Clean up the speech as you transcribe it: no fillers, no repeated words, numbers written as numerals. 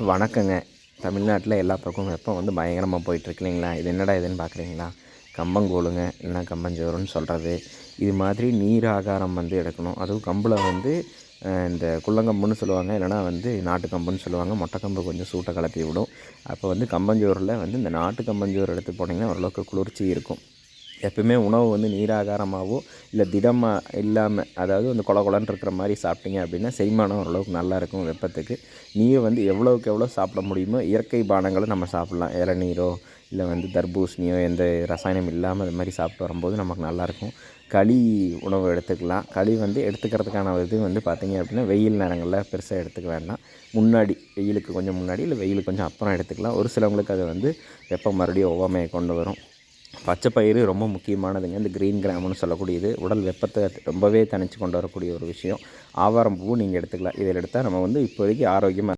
வணக்கங்க. தமிழ்நாட்டில் எல்லா பக்கமும் வெப்பம் வந்து பயங்கரமாக போயிட்டுருக்கு இல்லைங்களா? இது என்னடா இதுன்னு பார்க்குறீங்களா? கம்பங்கூழுங்க, இல்லைனா கம்பஞ்சோறுன்னு சொல்கிறது. இது மாதிரி நீர் ஆகாரம் வந்து எடுக்கணும். அதுவும் கம்பில் வந்து இந்த குள்ளங்கம்புன்னு சொல்லுவாங்க, இல்லைனா வந்து நாட்டு கம்புன்னு சொல்லுவாங்க. மொட்டை கம்பு கொஞ்சம் சூட்டை கிளப்பி விடும். அப்போ வந்து கம்பஞ்சோறில் வந்து இந்த நாட்டு கம்பஞ்சோறு எடுத்து போனீங்கன்னா ஓரளவுக்கு குளிர்ச்சி இருக்கும். எப்பவுமே உணவு வந்து நீராகாரமாகவோ இல்லை திடமாக இல்லாமல், அதாவது வந்து கொல கொலன்னு இருக்கிற மாதிரி சாப்பிட்டீங்க அப்படின்னா செரிமானம் ஓரளவுக்கு நல்லாயிருக்கும். வெப்பத்துக்கு நீர் வந்து எவ்வளோக்கு எவ்வளோ சாப்பிட முடியுமோ இயற்கை பானங்களை நம்ம சாப்பிட்லாம். இளநீரோ இல்லை வந்து தர்பூசணியோ எந்த ரசாயனம் இல்லாமல் அது மாதிரி சாப்பிட்டு வரும்போது நமக்கு நல்லாயிருக்கும். களி உணவு எடுத்துக்கலாம். களி வந்து எடுத்துக்கிறதுக்கான இது வந்து பார்த்திங்க அப்படின்னா வெயில் நேரங்களில் பெருசாக எடுத்துக்க வேண்டாம். முன்னாடி வெயிலுக்கு கொஞ்சம் முன்னாடி இல்லை வெயிலுக்கு கொஞ்சம் அப்புறம் எடுத்துக்கலாம். ஒரு சிலவங்களுக்கு அது வந்து வெப்பம் மறுபடியும் ஒவ்வாமையை கொண்டு வரும். பச்சை பயிறு ரொம்ப முக்கியமானதுங்க. இந்த க்ரீன் கிராம்னு சொல்லக்கூடியது உடல் வெப்பத்தை ரொம்பவே தணித்து கொண்டு வரக்கூடிய ஒரு விஷயம். ஆவாரம் பூவும் நீங்கள் எடுத்துக்கலாம். இதில் எடுத்தால் நம்ம வந்து இப்போதைக்கு ஆரோக்கியமாக